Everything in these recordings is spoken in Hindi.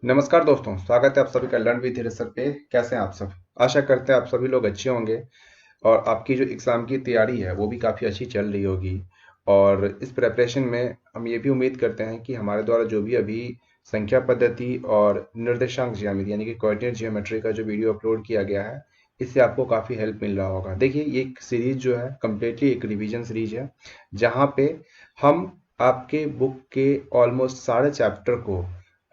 नमस्कार दोस्तों, स्वागत है आप सभी का लर्न विद धीरज पे। कैसे हैं आप सब? आशा करते हैं आप सभी लोग अच्छे होंगे और आपकी जो एग्ज़ाम की तैयारी है वो भी काफ़ी अच्छी चल रही होगी। और इस प्रिपरेशन में हम ये भी उम्मीद करते हैं कि हमारे द्वारा जो भी अभी संख्या पद्धति और निर्देशांक ज्यामिति यानी कि कोऑर्डिनेट जियोमेट्री का जो वीडियो अपलोड किया गया है, इससे आपको काफ़ी हेल्प मिल रहा होगा। देखिए, ये एक सीरीज जो है कम्प्लीटली एक रिवीजन सीरीज है, जहाँ पे हम आपके बुक के ऑलमोस्ट सारे चैप्टर को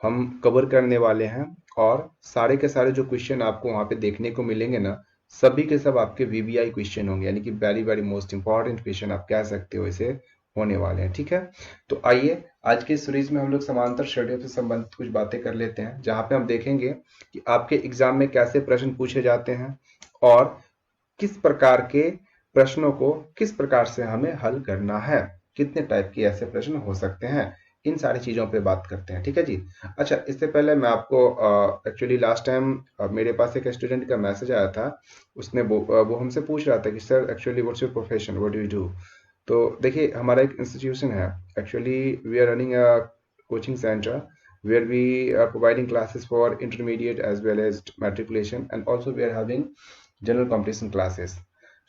हम कवर करने वाले हैं। और सारे के सारे जो क्वेश्चन आपको वहाँ पे देखने को मिलेंगे ना, सभी के सब आपके वीबीआई क्वेश्चन होंगे, यानी कि very very most important question आप कह सकते हो इसे, होने वाले हैं। ठीक है, तो आइए आज के सीरीज में हम लोग समांतर श्रेणियों से संबंधित कुछ बातें कर लेते हैं, जहाँ पे हम देखेंगे कि आपके एग्जाम में कैसे प्रश्न पूछे जाते हैं और किस प्रकार के प्रश्नों को किस प्रकार से हमें हल करना है, कितने टाइप के ऐसे प्रश्न हो सकते हैं, इन सारी चीजों पे बात करते हैं। ठीक है जी। अच्छा, इससे पहले मैं आपको एक्चुअली लास्ट टाइम मेरे पास एक स्टूडेंट का मैसेज आया था। उसने वो हमसे पूछ रहा था कि sir actually what's your profession, what do you do. तो देखिए, हमारा एक इंस्टीट्यूशन है, actually we are running a coaching centre where we are providing classes for intermediate as well as matriculation, and also we are having general competition classes.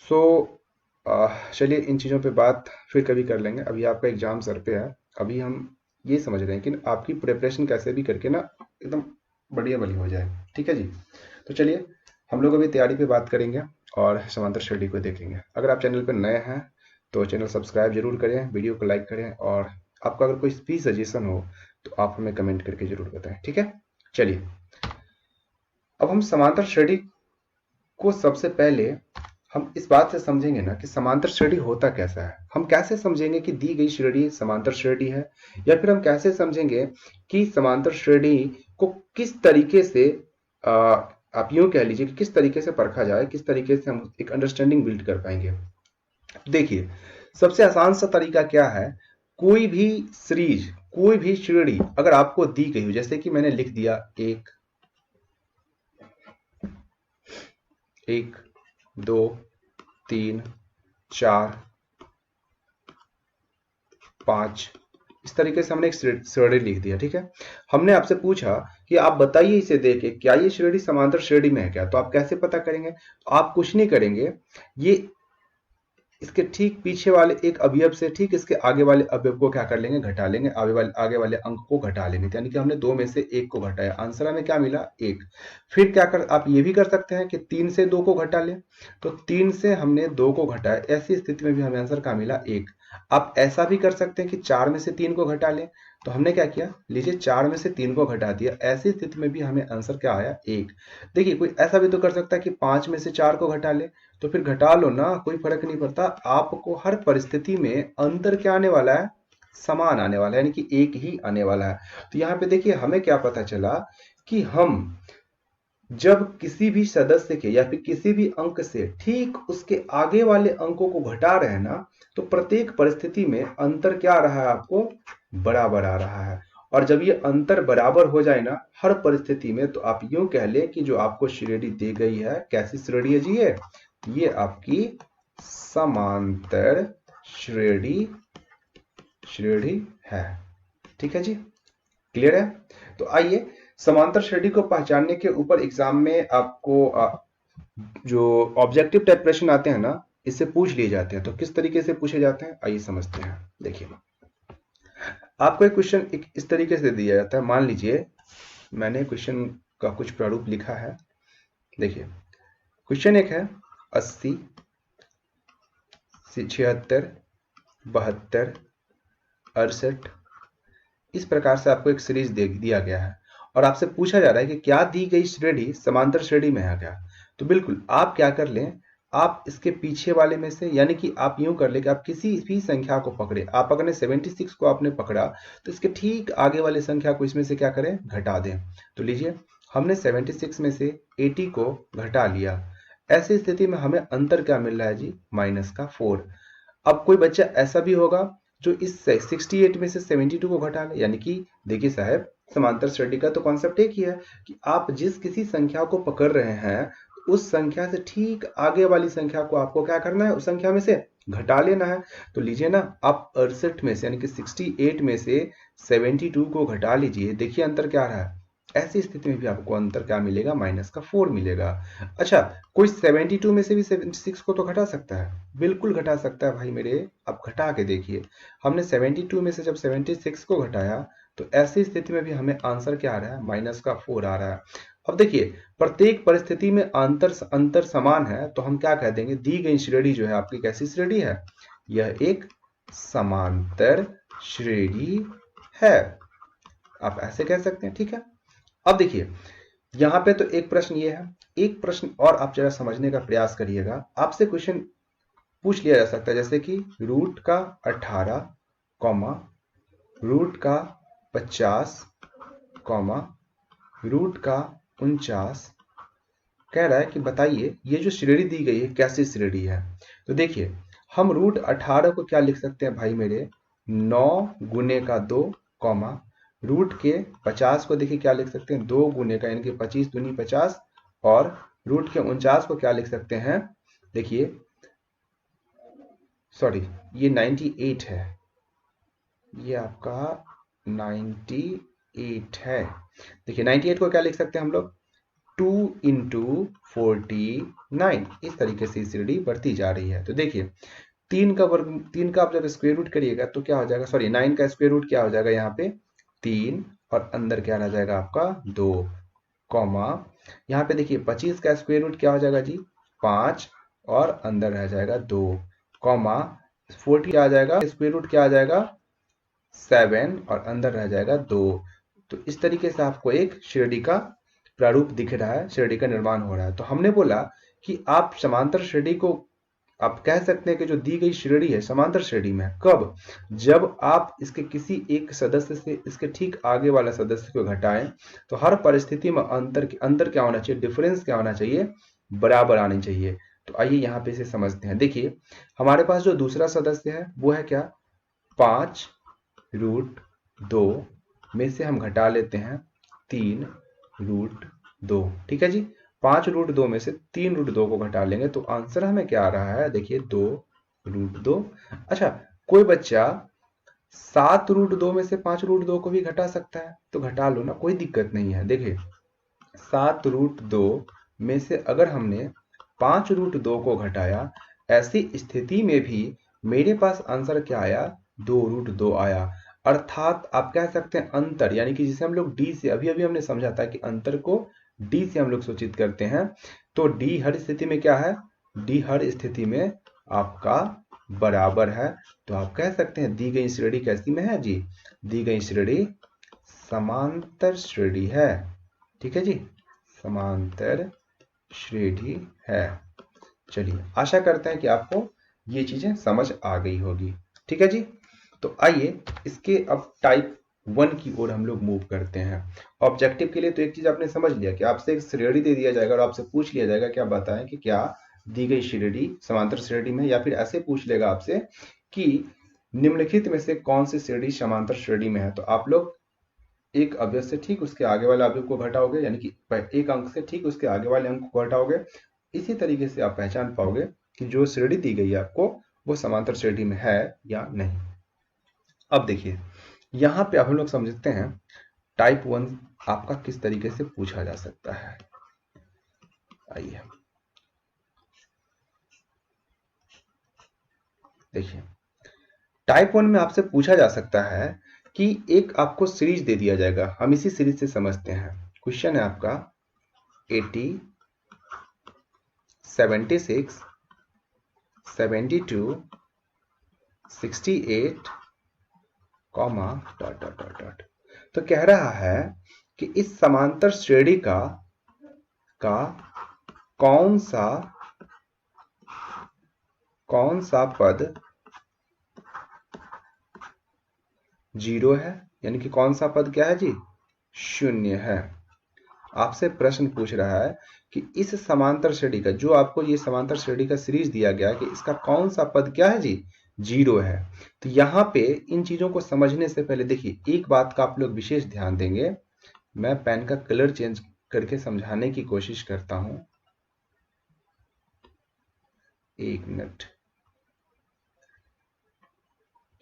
So चलिए इन चीज़ों पे बात फिर कभी कर लेंगे। अभी आपका एग्जाम सर पे है। अभी हम ये समझ रहे हैं कि आपकी प्रिपरेशन कैसे भी करके ना एकदम बढ़िया बनी हो जाए। ठीक है जी। तो चलिए हम लोग अभी तैयारी पे बात करेंगे और समांतर श्रेणी को देखेंगे। अगर आप चैनल पर नए हैं तो चैनल सब्सक्राइब जरूर करें, वीडियो को लाइक करें, और आपका अगर कोई भी सजेशन हो तो आप हमें कमेंट करके जरूर बताएं। ठीक है, चलिए अब हम समांतर श्रेणी को सबसे पहले हम इस बात से समझेंगे ना कि समांतर श्रेणी होता कैसा है। हम कैसे समझेंगे कि दी गई श्रेणी समांतर श्रेणी है, या फिर हम कैसे समझेंगे कि समांतर श्रेणी को किस तरीके से आप यूं कह लीजिए कि किस तरीके से परखा जाए, किस तरीके से हम एक अंडरस्टैंडिंग बिल्ड कर पाएंगे। देखिए, सबसे आसान सा तरीका क्या है, कोई भी सीरीज, कोई भी श्रेणी अगर आपको दी गई हो, जैसे कि मैंने लिख दिया एक, एक, दो, तीन, चार, पांच, इस तरीके से हमने एक श्रेणी लिख दिया। ठीक है, हमने आपसे पूछा कि आप बताइए इसे देख के क्या ये श्रेणी समांतर श्रेणी में है क्या। तो आप कैसे पता करेंगे? तो आप कुछ नहीं करेंगे, ये इसके ठीक पीछे वाले एक अवयव से ठीक इसके आगे वाले अवयव को क्या कर लेंगे, घटा लेंगे, आगे वाले अंक को घटा लेंगे। यानी कि हमने दो में से एक को घटाया, आंसर हमें क्या मिला, एक। फिर क्या कर, आप ये भी कर सकते हैं कि तीन से दो को घटा लें, तो तीन से हमने दो को घटाया, ऐसी स्थिति में भी हमें आंसर क्या मिला, एक। आप ऐसा भी कर सकते हैं कि चार में से तीन को घटा लें, तो हमने क्या किया, लीजिए चार में से तीन को घटा दिया, ऐसी स्थिति में भी हमें आंसर क्या आया, एक। देखिए, कोई ऐसा भी तो कर सकता है कि पांच में से चार को घटा ले, तो फिर घटा लो ना, कोई फर्क नहीं पड़ता। आपको हर परिस्थिति में अंतर क्या आने वाला है, समान आने वाला है, यानी कि एक ही आने वाला है। तो यहाँ पे देखिए हमें क्या पता चला कि हम जब किसी भी सदस्य के या फिर किसी भी अंक से ठीक उसके आगे वाले अंकों को घटा रहे हैं ना, तो प्रत्येक परिस्थिति में अंतर क्या आ रहा है, आपको बराबर आ रहा है। और जब ये अंतर बराबर हो जाए ना हर परिस्थिति में, तो आप यूं कह लें कि जो आपको श्रेणी दी गई है, कैसी श्रेणी है जी, ये आपकी समांतर श्रेणी श्रेणी है। ठीक है जी, क्लियर है? तो आइए समांतर श्रेणी को पहचानने के ऊपर एग्जाम में आपको जो ऑब्जेक्टिव टाइप प्रश्न आते हैं ना, इससे पूछ लिए जाते हैं। तो किस तरीके से पूछे जाते हैं, आइए समझते हैं। देखिए, आपको एक क्वेश्चन एक इस तरीके से दिया जाता है। मान लीजिए मैंने क्वेश्चन का कुछ प्रारूप लिखा है। देखिए, क्वेश्चन एक है 80, 76, 72, 68, इस प्रकार से आपको एक सीरीज दे दिया गया है और आपसे पूछा जा रहा है कि क्या दी गई श्रेणी समांतर श्रेणी में है क्या। तो बिल्कुल आप क्या कर लें, आप इसके पीछे वाले में से, यानी कि आप यूं कर ले कि आप किसी भी संख्या को पकड़े। आप अगर 76 को आपने पकड़ा तो इसके ठीक आगे वाले संख्या को इसमें से क्या करें, घटा दें। तो लीजिए हमने 76 में से 80 को घटा लिया, ऐसी स्थिति में हमें अंतर क्या मिल रहा है जी, माइनस का 4। अब कोई बच्चा ऐसा भी होगा जो इस 68 में से 72 को घटा ले, यानी कि देखिए साहब, समांतर श्रेणी का तो कॉन्सेप्ट एक ही है कि आप जिस किसी संख्या को पकड़ रहे हैं, उस संख्या से ठीक आगे वाली संख्या को आपको क्या करना है, उस संख्या में से घटा लेना है। तो लीजिए ना, आप 68 में से यानी कि 68 में से 72 को घटा लीजिए, देखिए अंतर क्या आ रहा है, ऐसी स्थिति में भी आपको अंतर क्या मिलेगा, -4 मिलेगा। अच्छा, कोई 72 में से भी 76 को तो घटा सकता है, बिल्कुल घटा सकता है भाई मेरे। आप घटा के देखिए, हमने 72 में से जब 76 को घटाया तो ऐसी स्थिति में भी हमें आंसर क्या आ रहा है, -4 आ रहा है। अब देखिए, प्रत्येक परिस्थिति में अंतर समान है तो हम क्या कह देंगे, दी गई श्रेणी जो है आपकी कैसी श्रेणी है, यह एक समांतर श्रेणी है, आप ऐसे कह सकते हैं। ठीक है, अब देखिए यहां पे तो एक प्रश्न ये है, एक प्रश्न और आप जरा समझने का प्रयास करिएगा। आपसे क्वेश्चन पूछ लिया जा सकता है जैसे कि रूट का 18 कॉमा रूट का 50 कॉमा रूट का 49, कह रहा है कि बताइए ये जो श्रेणी दी गई है कैसी श्रेणी है। तो देखिए, हम रूट 18 को क्या लिख सकते हैं भाई मेरे, 9 गुने का 2 कॉमा रूट के 50 को देखिए क्या लिख सकते हैं, 2 गुने का यानी कि 25 दूनी 50, और रूट के 49 को क्या लिख सकते हैं, देखिए सॉरी ये 98 है, ये आपका 98 है। देखिए 98 को क्या लिख सकते हैं हम लोग, 2 इंटू 49, इस तरीके से श्रेणी बढ़ती जा रही है। तो देखिए 3 का आप जब स्क्वायर रूट करिएगा तो क्या हो जाएगा, सॉरी 9 का स्क्वायर रूट क्या हो जाएगा यहाँ पे 3, और अंदर क्या रह जाएगा आपका 2, कॉमा यहाँ पे देखिए 25 का स्क्वायर रूट क्या हो जाएगा जी 5, और अंदर रह जाएगा 2, कॉमा 40 क्या आ जाएगा, स्क्वायर रूट क्या आ जाएगा 7, और अंदर रह जाएगा 2। तो इस तरीके से आपको एक श्रेणी का प्रारूप दिख रहा है, श्रेणी का निर्माण हो रहा है। तो हमने बोला कि आप समांतर श्रेणी को आप कह सकते हैं कि जो दी गई श्रेणी है समांतर श्रेणी में है, कब, जब आप इसके किसी एक सदस्य से इसके ठीक आगे वाला सदस्य को घटाएं तो हर परिस्थिति में अंतर क्या होना चाहिए, डिफरेंस क्या होना चाहिए, बराबर आनी चाहिए। तो आइए यहाँ पे इसे समझते हैं। देखिए हमारे पास जो दूसरा सदस्य है वो है क्या, 5 रूट 2 में से हम घटा लेते हैं 3 रूट 2। ठीक है जी, 5 रूट 2 में से 3 रूट 2 को घटा लेंगे तो आंसर हमें क्या आ रहा है, देखिए 2 रूट 2। अच्छा, कोई बच्चा 7 रूट 2 में से 5 रूट 2 को भी घटा सकता है तो घटा लो ना, कोई दिक्कत नहीं है। देखिए 7 रूट 2 में से अगर हमने 5 रूट 2 को घटाया, ऐसी स्थिति में भी मेरे पास आंसर क्या आया, 2 रूट 2 आया। अर्थात आप कह सकते हैं अंतर, यानी कि जिसे हम लोग डी से अभी अभी हमने समझा था कि अंतर को डी से हम लोग सूचित करते हैं, तो डी हर स्थिति में क्या है, डी हर स्थिति में आपका बराबर है। तो आप कह सकते हैं दी गई श्रेणी कैसी में है जी, दी गई श्रेणी समांतर श्रेणी है। ठीक है जी, समांतर श्रेणी है। चलिए आशा करते हैं कि आपको ये चीजें समझ आ गई होगी। ठीक है जी, तो आइए इसके अब टाइप 1 की ओर हम लोग मूव करते हैं। ऑब्जेक्टिव के लिए तो एक चीज आपने समझ लिया कि आपसे एक श्रेणी दे दिया जाएगा और आपसे पूछ लिया जाएगा कि आप बताएं कि क्या दी गई श्रेणी समांतर श्रेणी में, या फिर ऐसे पूछ लेगा आपसे कि निम्नलिखित में से कौन सी श्रेणी समांतर श्रेणी में है। तो आप लोग एक अवयव से ठीक उसके आगे वाले अवयव को घटाओगे, यानी कि एक अंक से ठीक उसके आगे वाले अंक को घटाओगे। इसी तरीके से आप पहचान पाओगे कि जो श्रेणी दी गई है आपको वो समांतर श्रेणी में है या नहीं। अब देखिए यहां पे अब हम लोग समझते हैं टाइप 1 आपका किस तरीके से पूछा जा सकता है। आइए देखिए, टाइप 1 में आपसे पूछा जा सकता है कि एक आपको सीरीज दे दिया जाएगा, हम इसी सीरीज से समझते हैं। क्वेश्चन है आपका 80, 76, 72, 68, comma dot dot dot dot. तो कह रहा है कि इस समांतर श्रेणी का कौन सा पद 0 है, यानी कि कौन सा पद क्या है जी, 0 है। आपसे प्रश्न पूछ रहा है कि इस समांतर श्रेणी का, जो आपको ये समांतर श्रेणी का सीरीज दिया गया कि इसका कौन सा पद क्या है जी, 0 है। तो यहाँ पे इन चीजों को समझने से पहले देखिए एक बात का आप लोग विशेष ध्यान देंगे। मैं पेन का कलर चेंज करके समझाने की कोशिश करता हूं, एक मिनट।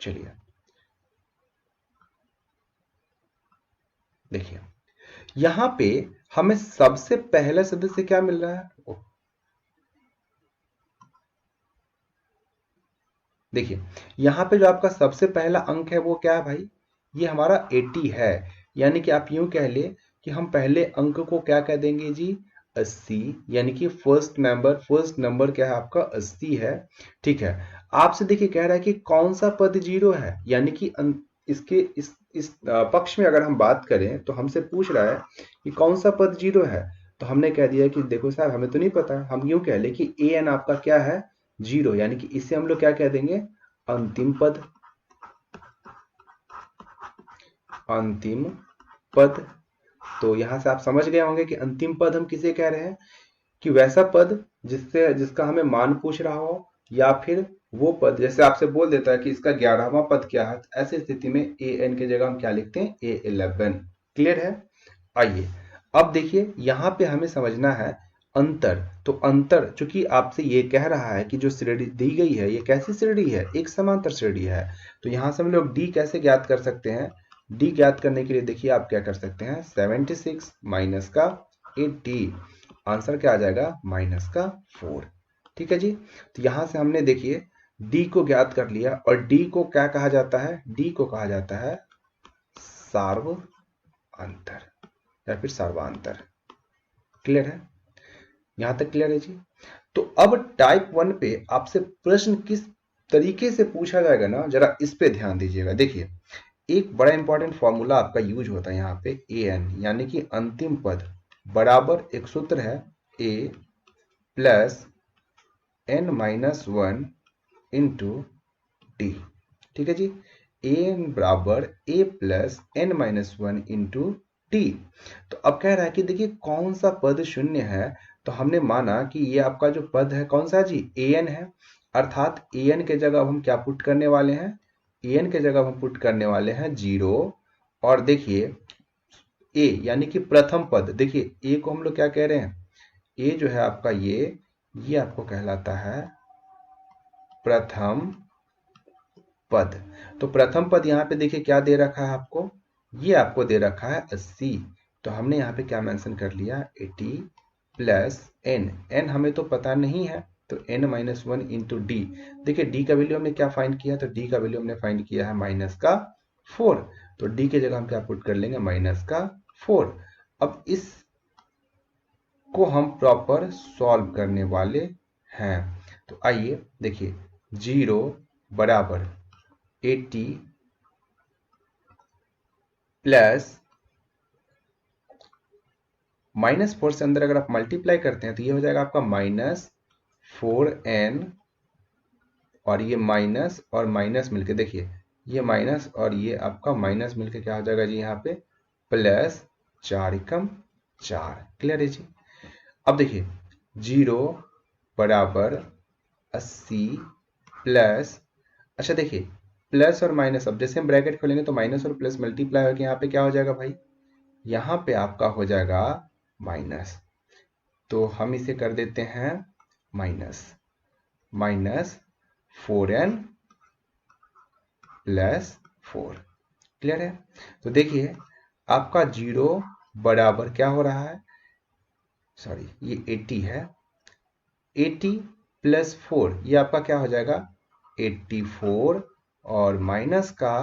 चलिए देखिए, यहां पे हमें सबसे पहला सदस्य क्या मिल रहा है? देखिए, यहां पे जो आपका सबसे पहला अंक है वो क्या है भाई? ये हमारा 80 है। यानी कि आप यूं कह ले कि हम पहले अंक को क्या कह देंगे जी? 80। यानी कि फर्स्ट नंबर क्या है आपका? 80 है। ठीक है। आपसे देखिए कह रहा है कि कौन सा पद जीरो है, यानी कि इसके इस पक्ष में अगर हम बात करें तो हमसे पूछ रहा है कि कौन सा पद जीरो है। तो हमने कह दिया कि देखो साहब, हमें तो नहीं पता। हम यूं कह ले कि ए एन आपका क्या है? जीरो। यानी कि इसे हम लोग क्या कह देंगे? अंतिम पद। अंतिम पद। तो यहां से आप समझ गए होंगे कि अंतिम पद हम किसे कह रहे हैं? कि वैसा पद जिसका हमें मान पूछ रहा हो, या फिर वो पद जैसे आपसे बोल देता है कि इसका 11वां पद क्या है, तो ऐसी स्थिति में ए एन की जगह हम क्या लिखते हैं? A11। क्लियर है? आइए अब देखिए, यहां पे हमें समझना है अंतर। तो अंतर चूंकि आपसे ये कह रहा है कि जो श्रेणी दी गई है ये कैसी श्रेणी है? एक समांतर श्रेणी है। तो यहां से हम लोग डी कैसे ज्ञात कर सकते हैं? डी ज्ञात करने के लिए देखिए आप क्या कर सकते हैं? 76 माइनस का 80। आंसर क्या आ जाएगा? माइनस का 4। ठीक है जी। तो यहां से हमने देखिए डी को ज्ञात कर लिया, और डी को क्या कहा जाता है? डी को कहा जाता है सार्व अंतर या फिर सर्वांतर। क्लियर है? यहां तक क्लियर है जी? तो अब टाइप 1 पे आपसे प्रश्न किस तरीके से पूछा जाएगा ना, जरा इस पे ध्यान दीजिएगा। देखिए, एक बड़ा इंपॉर्टेंट फॉर्मूला आपका यूज होता है यहाँ पे, ए एन यानी कि अंतिम पद बराबर एक सूत्र है A plus N minus one into D. ठीक है जी। ए एन बराबर A plus N minus one into T. तो अब कह रहा है कि देखिए कौन सा पद शून्य है। तो हमने माना कि ये आपका जो पद है कौन सा जी? ए एन है। अर्थात ए एन के जगह हम क्या पुट करने वाले हैं? ए एन के जगह हम पुट करने वाले हैं 0। और देखिए ए यानी कि प्रथम पद, देखिए ए को हम लोग क्या कह रहे हैं? ए जो है आपका ये आपको कहलाता है प्रथम पद। तो प्रथम पद यहाँ पे देखिए क्या दे रखा है आपको? ये आपको दे रखा है 80। तो हमने यहाँ पे क्या मेंशन कर लिया? 80 प्लस एन। एन हमें तो पता नहीं है, तो n minus one into d. देखिए डी का वैल्यू हमने क्या फाइंड किया? तो डी का वैल्यू हमने फाइंड किया है माइनस का 4। तो डी की जगह हम क्या पुट कर लेंगे? माइनस का 4। अब इस को हम प्रॉपर सॉल्व करने वाले हैं। तो आइए देखिए, 0 बराबर 80 प्लस माइनस 4 से अंदर अगर आप मल्टीप्लाई करते हैं तो ये हो जाएगा आपका माइनस 4n, और ये माइनस और माइनस मिलके देखिए ये माइनस और ये आपका माइनस मिलके क्या हो जाएगा जी? यहाँ पे प्लस 4 एकम 4। क्लियर है जी? अब देखिए 0 बराबर 80 प्लस, अच्छा देखिए प्लस और माइनस, अब जैसे हम ब्रैकेट खोलेंगे तो माइनस और प्लस मल्टीप्लाई होकर यहाँ पे क्या हो जाएगा भाई? यहाँ पे आपका हो जाएगा माइनस। तो हम इसे कर देते हैं minus minus 4n plus 4। Clear है? तो देखिए आपका 0 बराबर क्या हो रहा है? सॉरी, ये 80 है। 80 प्लस 4 ये आपका क्या हो जाएगा? 84 और माइनस का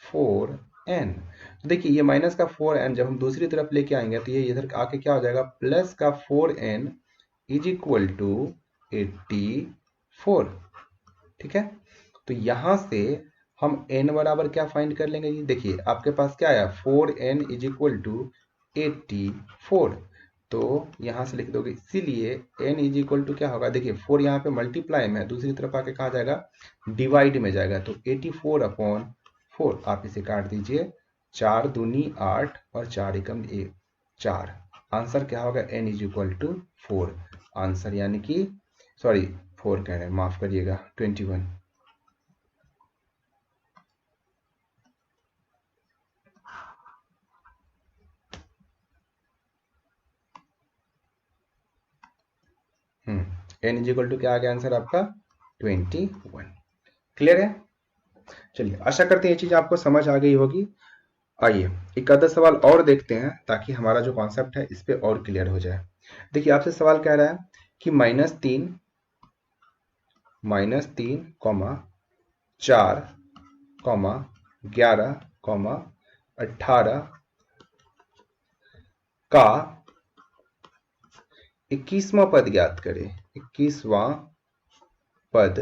4n। तो देखिए ये माइनस का 4n जब हम दूसरी तरफ लेके आएंगे तो ये इधर आके क्या हो जाएगा? प्लस का 4n इज इक्वल टू 84। ठीक है? तो यहां से हम n बराबर क्या फाइंड कर लेंगे जी? देखिए आपके पास क्या आया? 4n is equal to 84। तो यहां से लिख दोगे, इसीलिए n इज इक्वल टू क्या होगा? देखिए 4 यहाँ पे मल्टीप्लाई में है, दूसरी तरफ आके कहा जाएगा डिवाइड में जाएगा, तो 84 अपॉन 4। आप इसे काट दीजिए, 4 दूनी 8 और 4 एकम 4। आंसर क्या होगा? n is equal to 4। Answer यानी कि सॉरी 4 कह रहे हैं, माफ करिएगा, 21। n इज इक्वल टू क्या आ गया आंसर आपका? 21। क्लियर है? चलिए आशा करते हैं ये चीज आपको समझ आ गई होगी। आइए एक आधा सवाल और देखते हैं ताकि हमारा जो कॉन्सेप्ट है इस पे और क्लियर हो जाए। देखिए आपसे सवाल कह रहा है कि -3 कॉमा 4 कॉमा 11 कॉमा 18 का 21वां पद ज्ञात करें। 21वां पद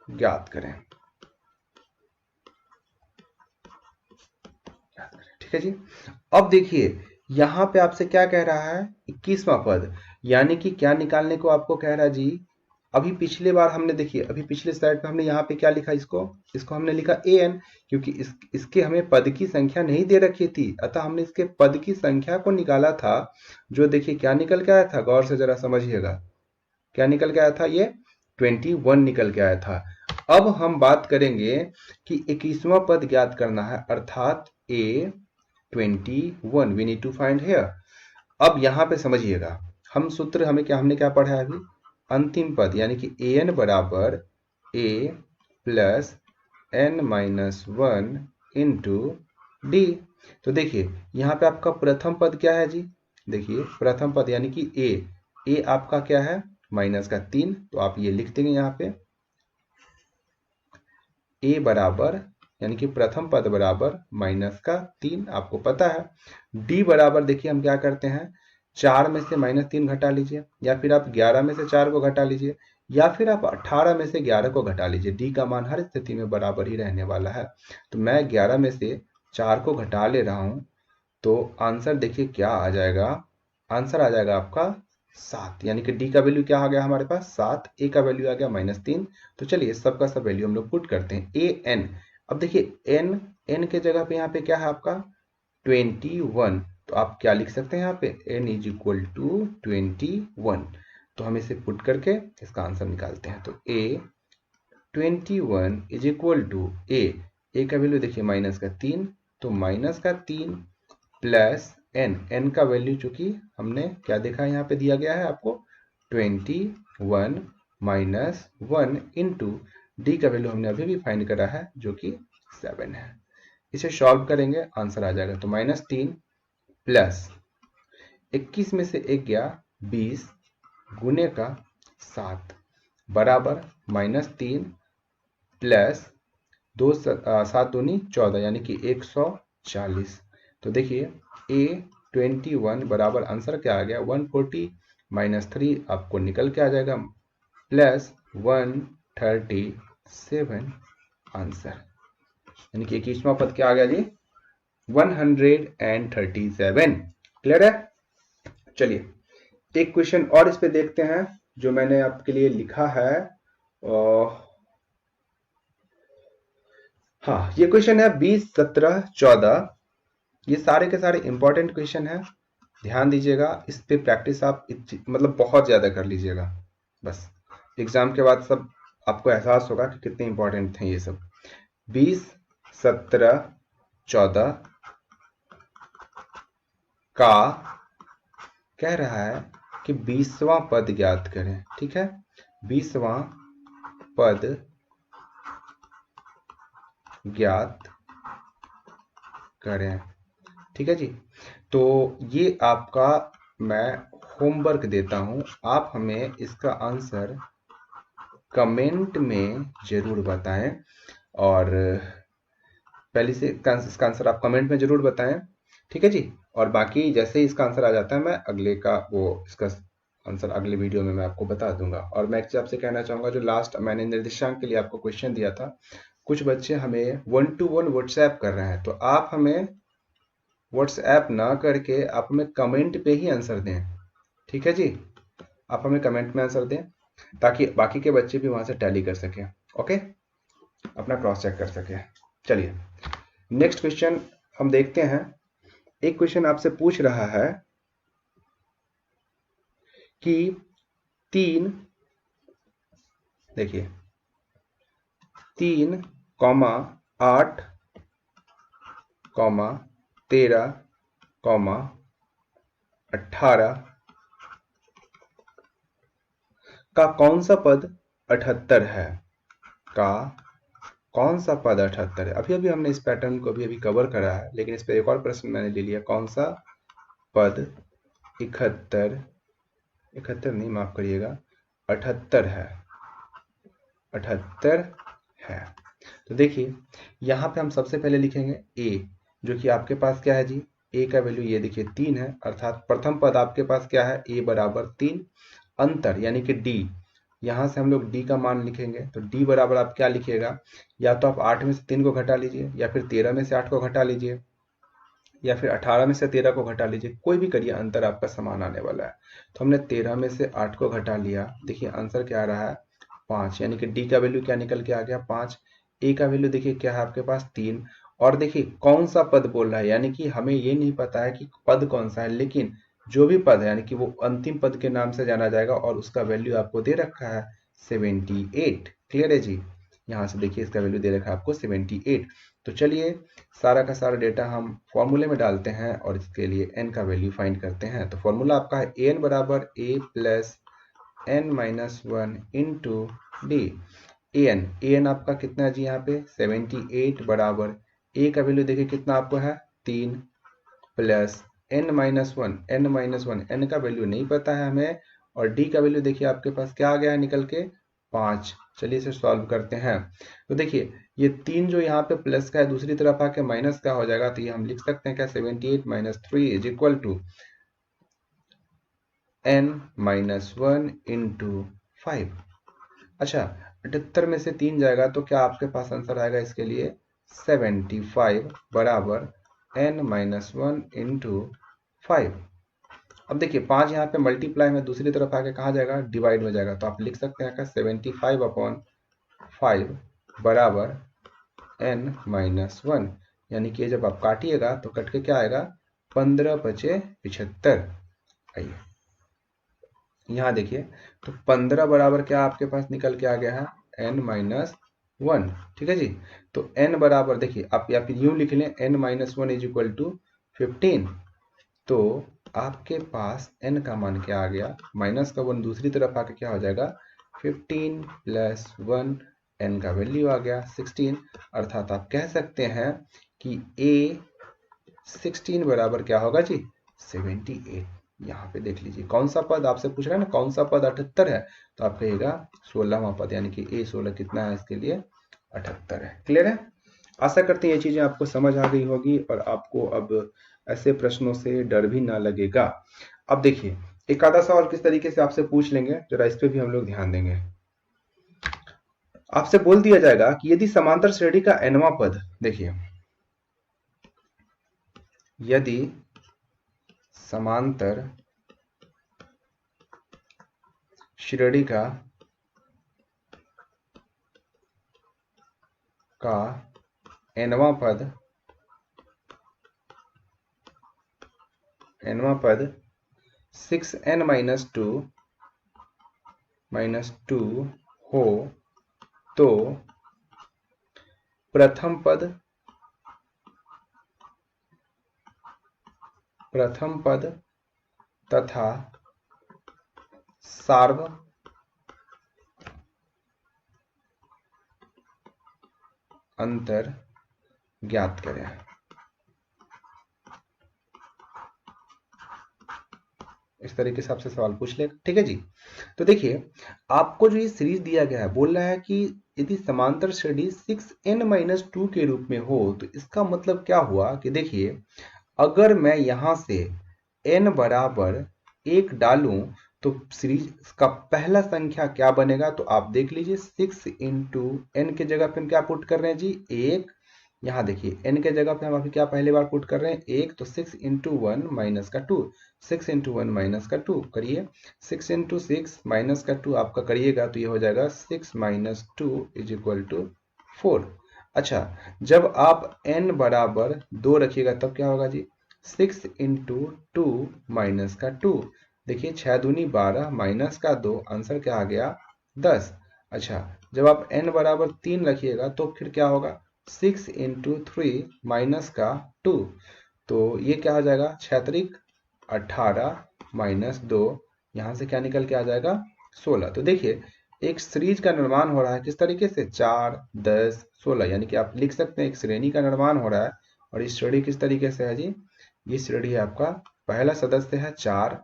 ज्ञात करें। ठीक है जी। अब देखिए यहां पे आपसे क्या कह रहा है, 21वां पद, यानी कि क्या निकालने को आपको कह रहा है जी। अभी पिछले बार हमने देखिए, अभी पिछले स्लाइड पे हमने यहाँ पे क्या लिखा, इसको हमने लिखा an, क्योंकि इसके हमें पद की संख्या नहीं दे रखी थी, अतः हमने इसके पद की संख्या को निकाला था। जो देखिए क्या निकल के आया था, गौर से जरा समझिएगा, क्या निकल के आया था, ये 21 निकल के आया था। अब हम बात करेंगे कि 21वां पद ज्ञात करना है, अर्थात A21 we need to find here. अब यहां पे समझिएगा, हम सूत्र हमने क्या पढ़ा है अभी, अंतिम पद यानी कि an बराबर a plus n minus 1 into D. तो देखिए यहाँ पे आपका प्रथम पद क्या है जी, देखिए प्रथम पद यानी कि a आपका क्या है, माइनस का 3, तो आप ये लिख देंगे यहाँ पे a बराबर यानी कि प्रथम पद बराबर माइनस का 3, आपको पता है। d बराबर देखिए हम क्या करते हैं, 4 में से -3 घटा लीजिए, या फिर आप 11 में से 4 को घटा लीजिए, या फिर आप 18 में से 11 को घटा लीजिए। d का मान हर स्थिति में बराबर ही रहने वाला है। तो मैं 11 में से 4 को घटा ले रहा हूं, तो आंसर देखिए क्या आ जाएगा, आंसर आ जाएगा आपका 7, यानी कि डी का वैल्यू क्या आ गया हमारे पास 7, ए का वैल्यू आ गया -3। तो चलिए सब का सब वैल्यू हम लोग पुट करते हैं, ए एन। अब देखिए एन के जगह पे यहाँ पे क्या है आपका 21, तो आप क्या लिख सकते हैं यहाँ पे n इज इक्वल टू 21। तो हम इसे पुट करके इसका आंसर निकालते हैं। तो A21 इज इक्वल टू ए का वैल्यू देखिए -3, तो -3 प्लस n का वैल्यू चूंकि हमने क्या देखा यहाँ पे दिया गया है आपको 21 माइनस 1 इंटू डी का वैल्यू हमने अभी भी फाइंड करा है जो कि 7 है। इसे सॉल्व करेंगे आंसर आ जाएगा, तो -3 प्लस 21 में से 1 गया 20 गुने का 7 बराबर -3 प्लस 7 दूनी 14 यानी कि 140। तो देखिए A21 बराबर आंसर क्या आ गया 140 -3 आपको निकल के आ जाएगा प्लस 137 आंसर, यानी कि 21वां पद क्या आ गया जी 137। क्लियर है। चलिए एक क्वेश्चन और इस पे देखते हैं जो मैंने आपके लिए लिखा है। हाँ ये क्वेश्चन है 20, 17, 14। ये सारे के सारे इंपॉर्टेंट क्वेश्चन है, ध्यान दीजिएगा इस पे प्रैक्टिस आप मतलब बहुत ज्यादा कर लीजिएगा, बस एग्जाम के बाद सब आपको एहसास होगा कि कितने इंपॉर्टेंट थे ये सब। 20, 17, 14 का कह रहा है कि 20वां पद ज्ञात करें। ठीक है, 20वां पद ज्ञात करें। ठीक है जी, तो ये आपका मैं होमवर्क देता हूं, आप हमें इसका आंसर कमेंट में जरूर बताएं, और पहले से इसका आंसर आप कमेंट में जरूर बताएं। ठीक है जी, और बाकी जैसे ही इसका आंसर आ जाता है मैं अगले का वो इसका आंसर अगले वीडियो में मैं आपको बता दूंगा। और मैं आपसे कहना चाहूंगा जो लास्ट मैंने निर्देशांक के लिए आपको क्वेश्चन दिया था, कुछ बच्चे हमें 1-to-1 व्हाट्सएप कर रहे हैं, तो आप हमें व्हाट्सएप ना करके आप हमें कमेंट पे ही आंसर दें। ठीक है जी, आप हमें कमेंट में आंसर दें ताकि बाकी के बच्चे भी वहां से टैली कर सकें, ओके, अपना क्रॉस चेक कर सकें। चलिए नेक्स्ट क्वेश्चन हम देखते हैं। एक क्वेश्चन आपसे पूछ रहा है कि 3, देखिए 3, 8, 13, 18 का कौन सा पद 78 है, का कौन सा पद 78 है। अभी अभी हमने इस पैटर्न को अभी अभी कवर करा है, लेकिन इस पर एक और प्रश्न मैंने ले लिया, कौन सा पद 71, 71 नहीं, माफ करिएगा, 78 है, 78 है। तो देखिए यहाँ पे हम सबसे पहले लिखेंगे a, जो कि आपके पास क्या है जी, a का वैल्यू ये देखिए 3 है, अर्थात प्रथम पद आपके पास क्या है, a बराबर 3, अंतर यानी कि d, यहाँ से हम लोग d का मान लिखेंगे। तो d बराबर आप क्या लिखिएगा, या तो आप 8 में से 3 को घटा लीजिए, या फिर 13 में से 8 को घटा लीजिए, या फिर 18 में से 13 को घटा लीजिए, कोई भी करिए, अंतर आपका समान आने वाला है। तो हमने 13 में से 8 को घटा लिया, देखिए आंसर क्या आ रहा है, 5, यानी कि डी का वैल्यू क्या निकल के आ गया, 5। ए का वैल्यू देखिए क्या है आपके पास, 3। और देखिए कौन सा पद बोल रहा है, यानी कि हमें ये नहीं पता है कि पद कौन सा है, लेकिन जो भी पद है यानी कि वो अंतिम पद के नाम से जाना जाएगा, और उसका वैल्यू आपको दे रखा है 78। क्लियर है जी, यहाँ से देखिए इसका वैल्यू दे रखा है आपको 78। तो चलिए सारा का सारा डेटा हम फॉर्मूले में डालते हैं और इसके लिए n का वैल्यू फाइंड करते हैं। तो फॉर्मूला आपका है an बराबर a plus n minus 1 into D. an आपका कितना है जी, यहाँ पे 78 बराबर a का वैल्यू देखिए कितना आपको है 3, plus n minus one, n का वैल्यू नहीं पता है हमें, और d का वैल्यू देखिए आपके पास क्या आ गया है निकल के 5। चलिए इसे सॉल्व करते हैं। तो देखिए ये 3 जो यहाँ पे प्लस का है, दूसरी तरफ आके माइनस का हो जाएगा, तो ये हम लिख सकते हैं क्या, 78 minus 3 is equal to n minus 1 into 5। अच्छा 78 में से 3 जाएगा तो क्या आपके पास आंसर आएगा इसके लिए 75 बराबर n माइनस 1 इंटू 5। अब देखिए 5 यहाँ पे मल्टीप्लाई में दूसरी तरफ आके कहाँ जाएगा, डिवाइड में जाएगा, तो आप लिख सकते हैं 75 अपॉन 5 बराबर n माइनस 1, यानी कि जब आप काटिएगा तो कट के क्या आएगा, 15 बचे 75। आइए यहाँ देखिए, तो 15 बराबर क्या आपके पास निकल के आ गया है n माइनस 1। ठीक है जी, तो n बराबर देखिए आप या फिर यूं लिख लें, n minus 1 is equal to 15। तो आपके पास n का मान क्या आ गया, माइनस का 1 दूसरी तरफ आके क्या हो जाएगा 15 प्लस 1, n का वैल्यू आ गया 16। अर्थात आप कह सकते हैं कि a 16 बराबर क्या होगा जी, 78। यहाँ पे देख लीजिए कौन सा पद आपसे पूछ रहा है ना, कौन सा पद 78 है, तो आप कहिएगा 16वां पद, यानी कि a16 कितना है इसके लिए 78 है। क्लियर है, आशा करते हैं ये चीजें आपको समझ आ गई होगी और आपको अब ऐसे प्रश्नों से डर भी ना लगेगा। अब देखिए एक आधा सवाल किस तरीके से आपसे पूछ लेंगे, जरा इस पे भी हम लोग ध्यान देंगे। आपसे बोल दिया जाएगा कि यदि समांतर श्रेणी का nवां पद, देखिए यदि समांतर श्रेणी का nवां पद 6n माइनस 2 हो तो प्रथम पद तथा सार्व अंतर ज्ञात करें। इस तरीके से आपसे सवाल पूछ ले, ठीक है जी। तो देखिए आपको जो ये सीरीज दिया गया है, बोल रहा है कि यदि समांतर श्रेणी 6n माइनस 2 के रूप में हो, तो इसका मतलब क्या हुआ कि देखिए अगर मैं यहां से n बराबर 1 डालूं तो सीरीज का पहला संख्या क्या बनेगा, तो आप देख लीजिए 6 इंटू एन के जगह पे हम क्या पुट कर रहे हैं जी, 1। यहाँ देखिए n के जगह पे हम अभी क्या पहले बार पुट कर रहे हैं 1, तो 6 इंटू 1 माइनस का 2, 6 इंटू 1 माइनस का 2 करिए, 6 इंटू 6 माइनस का 2 आपका करिएगा तो ये हो जाएगा 6 माइनस 2 इज इक्वल टू 4। अच्छा जब आप n बराबर 2 रखिएगा तब क्या होगा जी, 6 इंटू 2 माइनस का 2, देखिए 6 दूनी 12 माइनस का 2, आंसर क्या आ गया 10। अच्छा जब आप n बराबर 3 रखिएगा तो फिर क्या होगा, 6 इंटू 3 माइनस का 2, तो ये क्या हो जाएगा 6 18 माइनस 2, यहाँ से क्या निकल के आ जाएगा 16। तो देखिए एक सीरीज का निर्माण हो रहा है किस तरीके से 4, 10, 16, यानी कि आप लिख सकते हैं एक श्रेणी का निर्माण हो रहा है। और इस श्रेणी किस तरीके से है जी, ये श्रेणी है आपका पहला सदस्य है 4,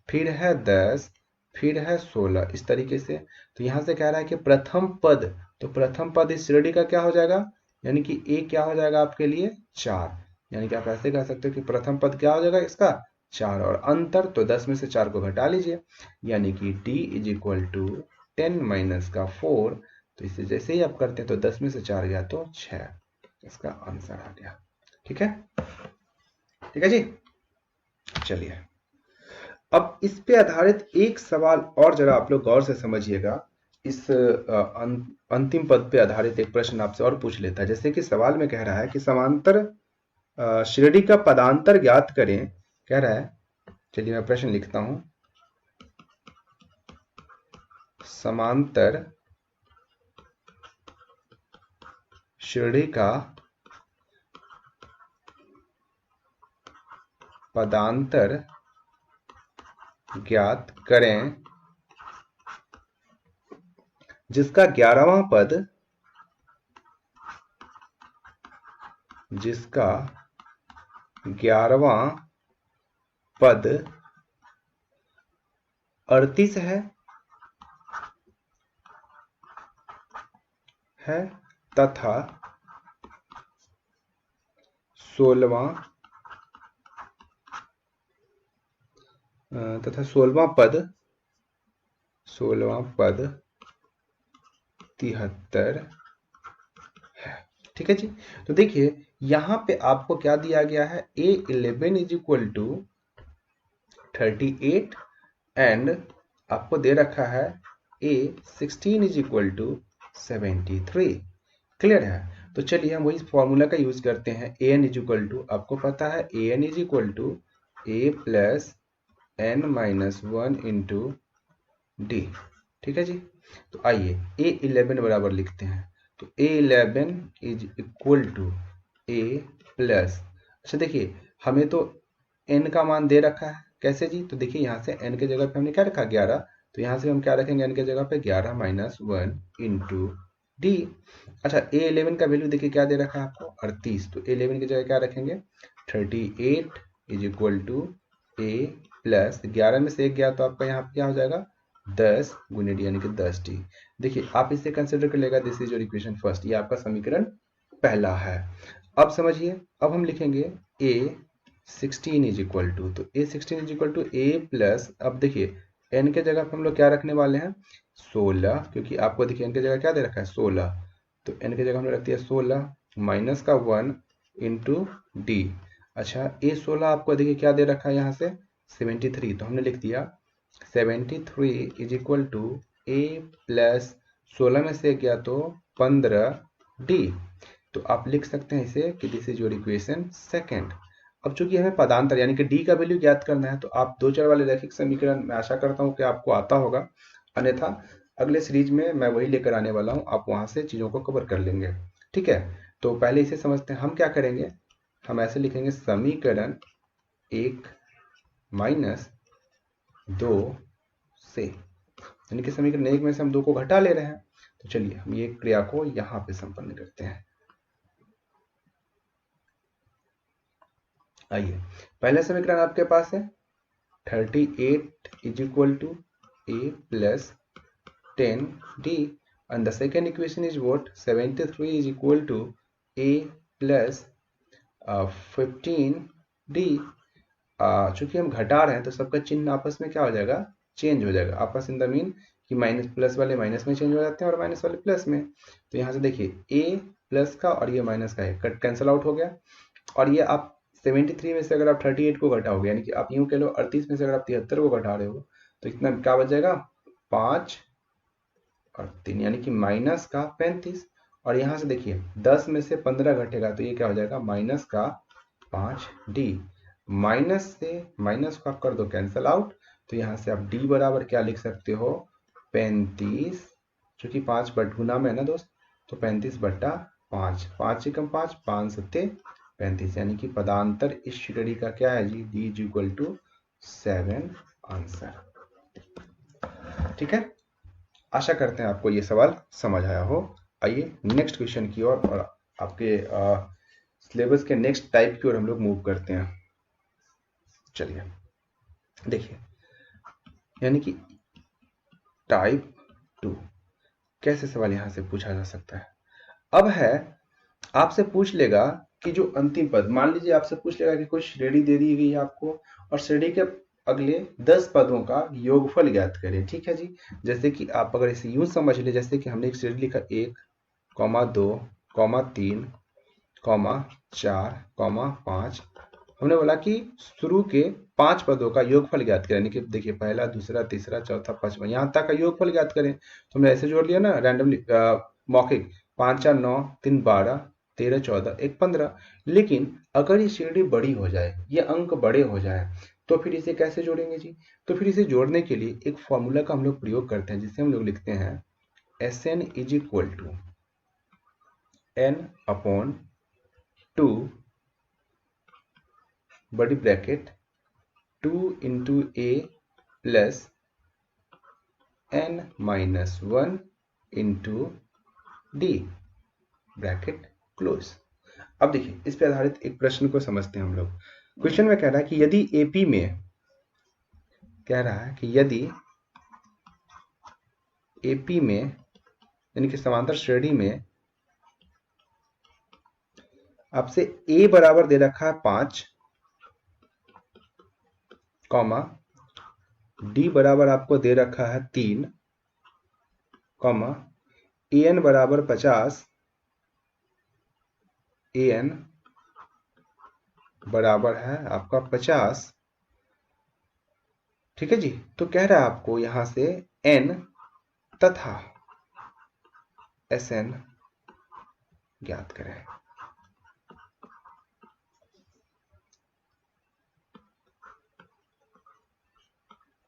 फिर है 10, फिर है 16, इस तरीके से। तो यहाँ से कह रहा है कि प्रथम पद, तो प्रथम पद इस श्रेणी का क्या हो जाएगा, यानी कि ए क्या हो जाएगा आपके लिए 4, यानी कि आप ऐसे कह सकते हो कि प्रथम पद क्या हो जाएगा इसका 4, और अंतर तो 10 में से 4 को घटा लीजिए, यानी कि d is equal to 10 minus का 4। तो इसे जैसे ही आप करते हैं तो 10 में से 4 गया तो 6, इसका आंसर आ गया। ठीक है, ठीक है जी। चलिए अब इस पे आधारित एक सवाल और जरा आप लोग गौर से समझिएगा। इस अंतिम पद पे आधारित एक प्रश्न आपसे और पूछ लेता है। जैसे कि सवाल में कह रहा है कि समांतर श्रेणी का पदांतर ज्ञात करें, कह रहा है। चलिए मैं प्रश्न लिखता हूं। समांतर श्रेणी का पदांतर ज्ञात करें जिसका 11वां पद, जिसका 11वां पद 38 है तथा 16वां तथा 16वां पद 73 है। ठीक है जी। तो देखिए यहां पे आपको क्या दिया गया है, A11 is equal to 38 and आपको दे रखा है A16 is equal to 73। Clear है। तो चलिए हम वही फॉर्मूला का यूज करते हैं। an इज इक्वल टू, आपको पता है an is equal to a plus n minus 1 into D. ठीक है जी। तो आइए A11 बराबर लिखते हैं। तो A11 is equal to a plus, अच्छा देखिए हमें तो n का मान दे रखा है, कैसे जी, तो देखिए यहाँ से n के जगह पे हमने क्या रखा 11, तो यहाँ से हम क्या रखेंगे n के जगह पे 11 माइनस 1 इंटू डी। अच्छा A11 का वैल्यू देखिए क्या दे रखा है आपको 38, तो A11 की जगह क्या रखेंगे 38 is equal to a plus 11 में से 1 गया तो आपका यहाँ पे क्या हो जाएगा 10 गुने डी, यानी कि 10 डी। देखिए आप इसे कंसिडर कर लेगा, this is your equation first, ये आपका समीकरण पहला है। अब समझिए, अब हम लिखेंगे A16 इज इक्वल टू, तो A16 is equal to a plus, अब देखिए n के जगह पे हम लोग क्या रखने वाले हैं 16, क्योंकि आपको देखिए n के जगह क्या दे रखा है 16, तो n की जगह हमने रख दिया 16 माइनस का 1 इंटू डी। अच्छा A16 आपको देखिए क्या दे रखा है यहाँ से 73, तो हमने लिख दिया 73 is equal to a plus 16 में से गया तो 15 डी। तो आप लिख सकते हैं इसे कि this is your equation second. अब चूंकि हमें पदांतर यानी कि डी का वैल्यू ज्ञात करना है, तो आप दो चर वाले रैखिक समीकरण मैं आशा करता हूं कि आपको आता होगा, अन्यथा अगले सीरीज में मैं वही लेकर आने वाला हूं, आप वहां से चीजों को कवर कर लेंगे। ठीक है, तो पहले इसे समझते हैं। हम क्या करेंगे, हम ऐसे लिखेंगे समीकरण 1 माइनस 2 से, यानी कि समीकरण 1 में से हम 2 को घटा ले रहे हैं। तो चलिए हम ये क्रिया को यहाँ पे संपन्न करते हैं। आइए पहला समीकरण आपके पास है 38 is equal to a plus 10 d, and the second equation is what 73 is equal to a plus 15 d। चूंकि हम घटा रहे हैं तो सबका चिन्ह आपस में क्या हो जाएगा चेंज हो जाएगा, आपस इन द मीन कि माइनस प्लस वाले माइनस में चेंज हो जाते हैं और माइनस वाले प्लस में। तो यहाँ से देखिए a प्लस का और ये माइनस का है, कट कैंसिल आउट हो गया। और ये आप 73 में से अगर आप 38 को घटाओगे, यानी कि आप यूं कह लो 38 में से अगर आप 73 को घटा रहे हो, तो इतना क्या बच जाएगा 5 और 3, यानी कि माइनस का 35। और यहाँ से देखिए 10 में से 15 घटेगा तो ये क्या हो जाएगा माइनस का 5 डी। माइनस से माइनस को आप कर दो कैंसिल आउट, तो यहाँ से आप डी बराबर क्या लिख सकते हो 35, चूंकि 5 बट गुना में है ना दोस्त, तो 35 बट्टा 5, 5 एकम 5, 5 सत्ते 35, यानी कि पदांतर इस श्रेणी का क्या है जी d is equal to 7 answer. ठीक है, आशा करते हैं आपको ये सवाल समझ आया हो। आइए नेक्स्ट क्वेश्चन की ओर और आपके सिलेबस के नेक्स्ट टाइप की ओर हम लोग मूव करते हैं। चलिए देखिए, यानी कि टाइप 2 कैसे सवाल यहां से पूछा जा सकता है। अब है, आपसे पूछ लेगा कि जो अंतिम पद, मान लीजिए आपसे पूछ लेगा कि कोई श्रेणी दे दी गई है आपको और श्रेणी के अगले 10 पदों का योगफल ज्ञात करें। ठीक है जी, जैसे कि आप अगर इसे यूं समझ ले, जैसे कि हमने एक श्रेणी लिखा 1, 2, 3, 4, 5। हमने बोला कि शुरू के 5 पदों का योगफल ज्ञात करें, यानी कि देखिए पहला, दूसरा, तीसरा, चौथा, पांचवा, यहाँ तक का योगफल ज्ञात करें। तो हमने ऐसे जोड़ लिया ना रैंडमली, मौखिक, 5 4 9 3 12 13 14 1 15। लेकिन अगर ये श्रेणी बड़ी हो जाए, ये अंक बड़े हो जाए, तो फिर इसे कैसे जोड़ेंगे जी। तो फिर इसे जोड़ने के लिए एक फॉर्मूला का हम लोग प्रयोग करते हैं, जिसे हम लोग लिखते हैं Sn is equal to n upon 2 बड़ी bracket 2 into A plus n minus 1 into D bracket close. अब देखिए, इस पे आधारित एक प्रश्न को समझते हैं हम लोग। क्वेश्चन में कह रहा है कि यदि एपी में, कह रहा है कि यदि एपी में यानी कि समांतर श्रेणी में आपसे ए बराबर दे रखा है 5, कॉमा डी बराबर आपको दे रखा है 3, कॉमा एन बराबर 50, एन बराबर है आपका 50। ठीक है जी, तो कह रहा है आपको यहां से n तथा Sn ज्ञात करें।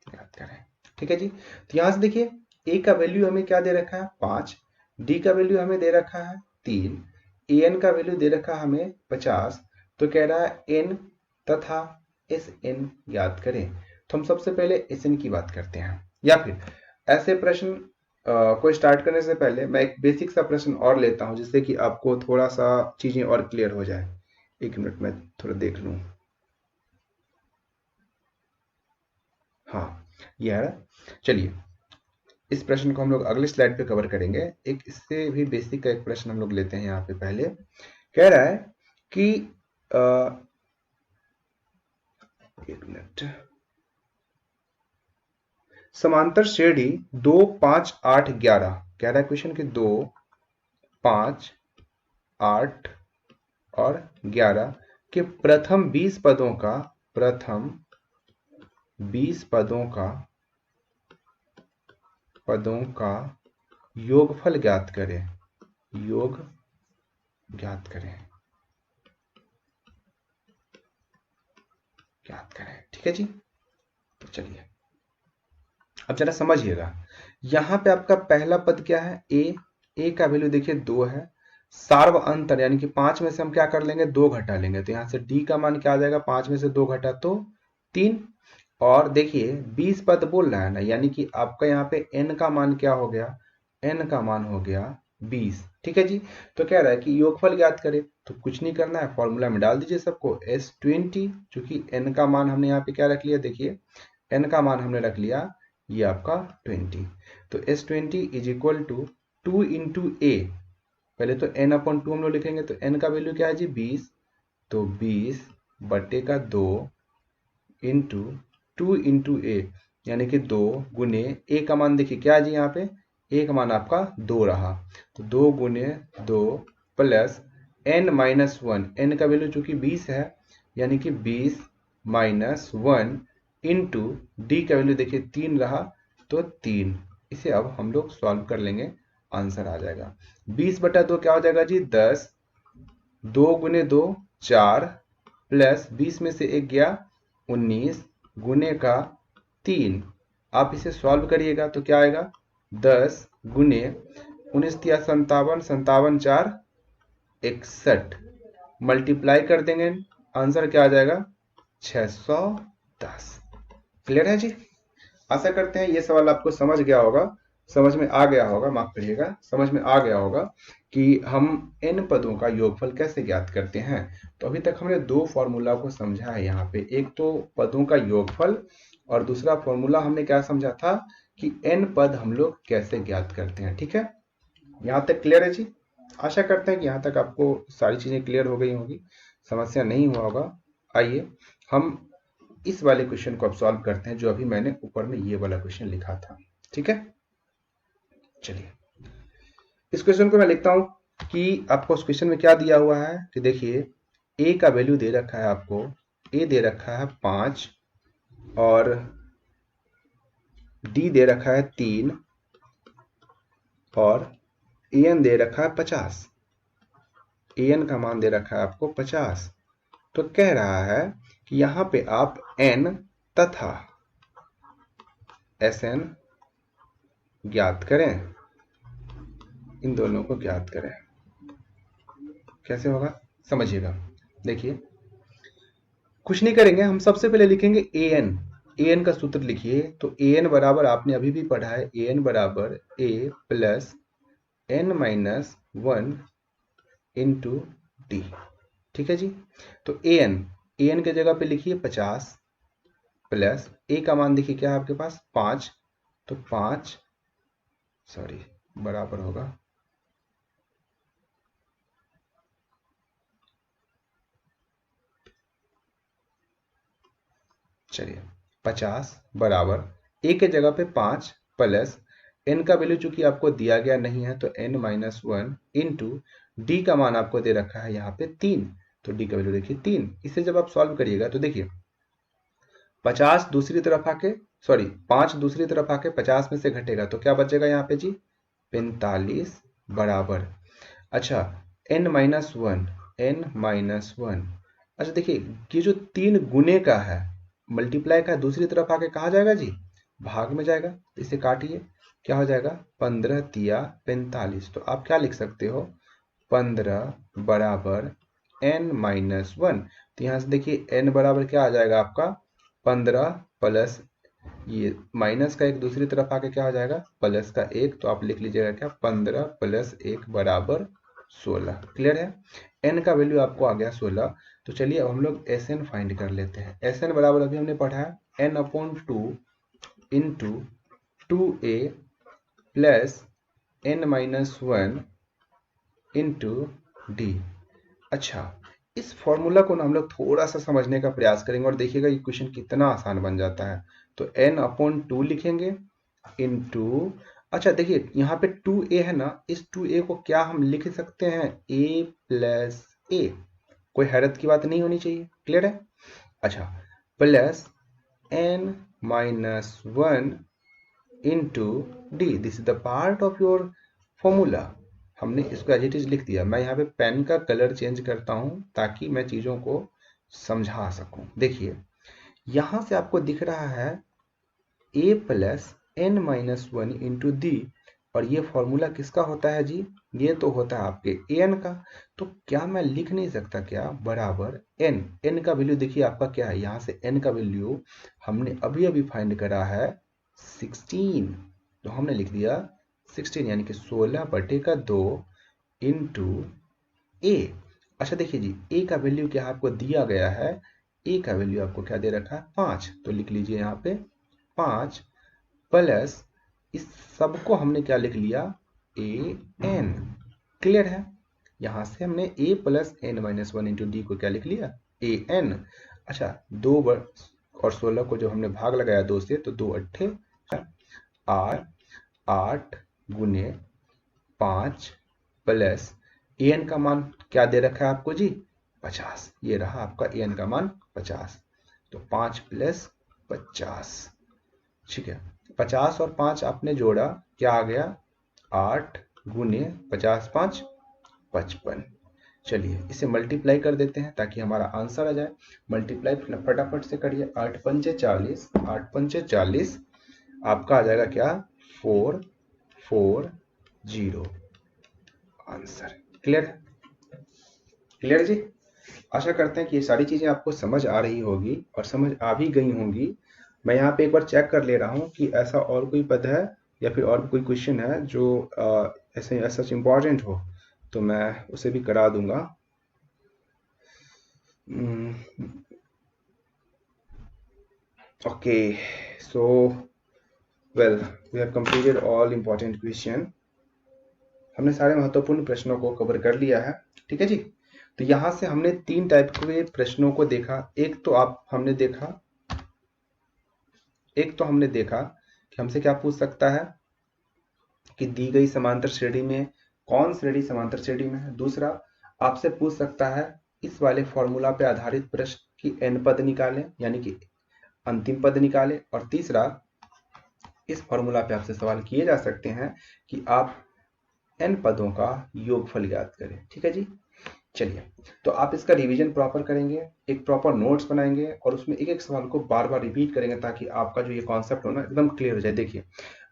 ज्ञात करें, ठीक है जी। तो यहां से देखिए, a का वैल्यू हमें क्या दे रखा है 5, d का वैल्यू हमें दे रखा है 3, an का वैल्यू दे रखा है हमें 50। तो कह रहा है n तथा Sn ज्ञात करें। तो हम सबसे पहले Sn की बात करते हैं, या फिर ऐसे प्रश्न को स्टार्ट करने से पहले मैं एक बेसिक सा प्रश्न और लेता हूं, जिससे कि आपको थोड़ा सा चीजें और क्लियर हो जाए। एक मिनट में थोड़ा देख लूं। हाँ, यह है। चलिए, इस प्रश्न को हम लोग अगले स्लाइड पे कवर करेंगे। एक इससे भी बेसिक का एक प्रश्न हम लोग लेते हैं यहाँ पे। पहले कह रहा है कि एक मिनट, समांतर श्रेणी 2 5 8 11, कह रहा है क्वेश्चन कि 2 5 8 और 11 के प्रथम 20 पदों का, प्रथम 20 पदों का योगफल ज्ञात करें। योग ज्ञात करें, ज्ञात करें। ठीक है जी, तो चलिए अब जरा समझिएगा। यहां पे आपका पहला पद क्या है, ए का वैल्यू देखिए 2 है। सार्व अंतर यानी कि 5 में से हम क्या कर लेंगे, 2 घटा लेंगे। तो यहां से डी का मान क्या आ जाएगा, 5 में से 2 घटा तो 3। और देखिए 20 पद बोल रहा है ना, यानी कि आपका यहाँ पे n का मान क्या हो गया, n का मान हो गया 20। ठीक है जी, तो कह रहा है कि योगफल ज्ञात करें। तो कुछ नहीं करना है, फॉर्मूला में डाल दीजिए सबको S20, चूंकि n का मान हमने यहाँ पे क्या रख लिया, देखिए n का मान हमने रख लिया ये आपका 20। तो S20 is equal to 2 into A, पहले तो n अपॉन 2 हम लोग लिखेंगे। तो n का वैल्यू क्या है जी 20, तो 20 बटे का 2 इंटू 2 इंटू ए, यानी कि 2 गुने ए का मान देखिए क्या है जी, यहाँ पे ए का मान आपका 2 रहा। तो 2 गुने 2 प्लस n माइनस 1, n का वैल्यू चूंकि 20 है, यानी कि 20 माइनस 1 इंटू डी का वैल्यू देखिए 3 रहा, तो 3। इसे अब हम लोग सॉल्व कर लेंगे, आंसर आ जाएगा 20 बटा 2 क्या हो जाएगा जी 10, 2 गुने 2 4, प्लस 20 में से 1 गया 19 गुने का 3। आप इसे सॉल्व करिएगा तो क्या आएगा, 10 गुने 19 तिया 57, 57 4 61, मल्टीप्लाई कर देंगे, आंसर क्या आ जाएगा 610। क्लियर है जी। आशा करते हैं ये सवाल आपको समझ गया होगा। समझ में आ गया होगा, माफ करिएगा, समझ में आ गया होगा कि हम n पदों का योगफल कैसे ज्ञात करते हैं। तो अभी तक हमने दो फॉर्मूला को समझा है यहाँ पे, एक तो पदों का योगफल और दूसरा फॉर्मूला हमने क्या समझा था कि n पद हम लोग कैसे ज्ञात करते हैं। ठीक है, यहाँ तक क्लियर है जी? आशा करते हैं कि यहाँ तक आपको सारी चीजें क्लियर हो गई होंगी, समस्या नहीं हुआ होगा। आइए हम इस वाले क्वेश्चन को अब सॉल्व करते हैं, जो अभी मैंने ऊपर में ये वाला क्वेश्चन लिखा था। ठीक है, चलिए इस क्वेश्चन को मैं लिखता हूं कि आपको उस क्वेश्चन में क्या दिया हुआ है कि देखिए a का वैल्यू दे रखा है आपको, a दे रखा है 5 और d दे रखा है 3 और an दे रखा है 50। an का मान दे रखा है आपको 50। तो कह रहा है कि यहां पे आप n तथा Sn ज्ञात करें, इन दोनों को ज्ञात करें। कैसे होगा समझिएगा। देखिए कुछ नहीं करेंगे, हम सबसे पहले लिखेंगे an का सूत्र लिखिए। तो an बराबर आपने अभी भी पढ़ा है, an बराबर a plus n minus 1 into D. ठीक है जी। तो an के जगह पे लिखिए 50 प्लस a का मान देखिए क्या है आपके पास 5, तो 5 बराबर होगा चलिए 50 बराबर a के जगह पे 5 प्लस n का वैल्यू चूंकि आपको दिया गया नहीं है तो n माइनस 1 इंटू डी का मान आपको दे रखा है यहाँ पे 3, तो डी का वैल्यू देखिए 3। इसे जब आप सॉल्व करिएगा तो देखिए 50 दूसरी तरफ आके 5 दूसरी तरफ आके 50 में से घटेगा तो क्या बचेगा यहाँ पे जी 45 बराबर। अच्छा n माइनस 1 अच्छा देखिए ये जो 3 गुने का है मल्टीप्लाई का दूसरी तरफ आके कहा जाएगा जी भाग में जाएगा। इसे काटिए क्या हो जाएगा 15 तिया 45। तो आप क्या लिख सकते हो 15 बराबर n माइनस 1। तो यहाँ से देखिए n बराबर क्या आ जाएगा आपका 15 प्लस ये माइनस का एक दूसरी तरफ आके क्या हो जाएगा प्लस का 1। तो आप लिख लीजिएगा क्या 15 प्लस 1 बराबर 16। क्लियर है, n का वैल्यू आपको आ गया 16। तो चलिए अब हम लोग Sn फाइंड कर लेते हैं। Sn बराबर अभी हमने पढ़ा है n upon 2 into 2a plus n minus 1 into D. अच्छा इस फॉर्मूला को ना हम लोग थोड़ा सा समझने का प्रयास करेंगे और देखिएगा ये क्वेश्चन कितना आसान बन जाता है। तो n अपॉन 2 लिखेंगे इंटू, अच्छा देखिए यहाँ पे 2a है ना, इस 2a को क्या हम लिख सकते हैं a प्लस a, कोई हैरत की बात नहीं होनी चाहिए। क्लियर है, अच्छा plus n minus 1 into D, this is the part of your formula. हमने इसको एज इट इज लिख दिया। मैं यहाँ पे पेन का कलर चेंज करता हूँ ताकि मैं चीजों को समझा सकूं। देखिए यहां से आपको दिख रहा है a plus n minus 1 into D, और ये फॉर्मूला किसका होता है जी, ये तो होता है आपके an का। तो क्या मैं लिख नहीं सकता क्या बराबर n का वैल्यू देखिए आपका क्या है, यहाँ से n का वैल्यू हमने अभी अभी फाइंड करा है 16। तो हमने लिख दिया 16 यानी कि 16 बटे का 2 इंटू ए। अच्छा देखिए जी ए का वैल्यू क्या आपको दिया गया है, ए का वैल्यू आपको क्या दे रखा है 5। तो लिख लीजिए यहाँ पे 5 प्लस इस सब को हमने क्या लिख लिया ए एन। क्लियर है, यहां से हमने a plus N minus 1 into d को क्या लिख लिया ए एन। अच्छा 2 और 16 को जो हमने भाग लगाया 2 से, तो 2 अट्ठे 8 गुने 5 प्लस एन का मान क्या दे रखा है आपको जी 50। ये रहा आपका एन का मान 50। तो 5 प्लस 50, ठीक है 50 और 5 आपने जोड़ा क्या आ गया 8 गुने 50 5 55। चलिए इसे मल्टीप्लाई कर देते हैं ताकि हमारा आंसर आ जाए। मल्टीप्लाई फटाफट से करिए 8 पंचे 40, 8 पंचे 40, आपका आ जाएगा क्या 440 आंसर। क्लियर है, क्लियर जी। आशा करते हैं कि ये सारी चीजें आपको समझ आ रही होगी और समझ आ भी गई होंगी। मैं यहाँ पे एक बार चेक कर ले रहा हूँ कि ऐसा और कोई पद है या फिर और भी कोई क्वेश्चन है जो ऐसे ऐसा इम्पोर्टेंट हो तो मैं उसे भी करा दूंगा। Okay, so well, we have completed all important question. हमने सारे महत्वपूर्ण प्रश्नों को कवर कर लिया है। ठीक है जी। तो यहाँ से हमने 3 टाइप के प्रश्नों को देखा। एक तो हमने देखा कि हमसे क्या पूछ सकता है कि दी गई समांतर श्रेणी में कौन श्रेणी समांतर श्रेणी में है। दूसरा, आपसे पूछ सकता है इस वाले फॉर्मूला पे आधारित प्रश्न की n पद निकालें, यानी कि अंतिम पद निकालें। और तीसरा, इस फॉर्मूला पे आपसे सवाल किए जा सकते हैं कि आप n पदों का योगफल ज्ञात करें। ठीक है जी। चलिए, तो आप इसका रिवीजन प्रॉपर करेंगे, एक प्रॉपर नोट्स बनाएंगे और उसमें एक एक सवाल को बार बार रिपीट करेंगे ताकि आपका जो ये कॉन्सेप्ट हो ना एकदम क्लियर हो जाए। देखिए,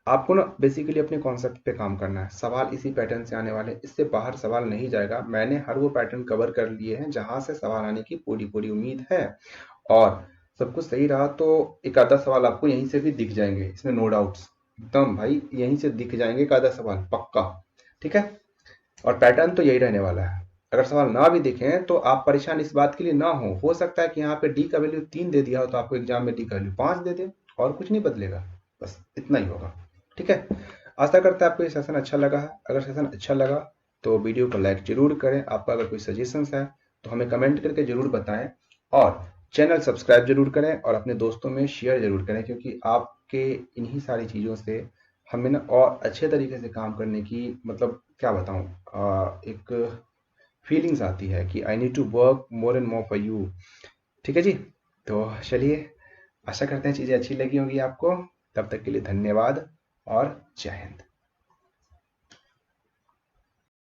आपको ना बेसिकली अपने कॉन्सेप्ट पे काम करना है। सवाल इसी पैटर्न से आने वाले, इससे बाहर सवाल नहीं जाएगा। मैंने हर वो पैटर्न कवर कर लिए हैं जहां से सवाल आने की पूरी पूरी उम्मीद है। और सब कुछ सही रहा तो एक आधा सवाल आपको यहीं से भी दिख जाएंगे, इसमें नो डाउट्स। एकदम भाई यहीं से दिख जाएंगे एक आधा सवाल पक्का। ठीक है, और पैटर्न तो यही रहने वाला है। अगर सवाल ना भी दिखें तो आप परेशान इस बात के लिए ना हो सकता है कि यहाँ पे डी का वैल्यू 3 दे दिया हो तो आपको एग्जाम में डी का वैल्यू 5 दे दे, और कुछ नहीं बदलेगा, बस इतना ही होगा। ठीक है, आशा करता है आपको ये सेशन अच्छा लगा है। अगर सेशन अच्छा लगा तो वीडियो को लाइक जरूर करें। आपका अगर कोई सजेशंस है तो हमें कमेंट करके जरूर बताएं, और चैनल सब्सक्राइब जरूर करें और अपने दोस्तों में शेयर जरूर करें, क्योंकि आपके इन्हीं सारी चीज़ों से हमें ना और अच्छे तरीके से काम करने की, मतलब क्या बताऊं, एक फीलिंग्स आती है कि I need to work more and more for you. ठीक है जी। तो चलिए, आशा करते हैं चीज़ें अच्छी लगी होंगी आपको। तब तक के लिए धन्यवाद और जय हिंद।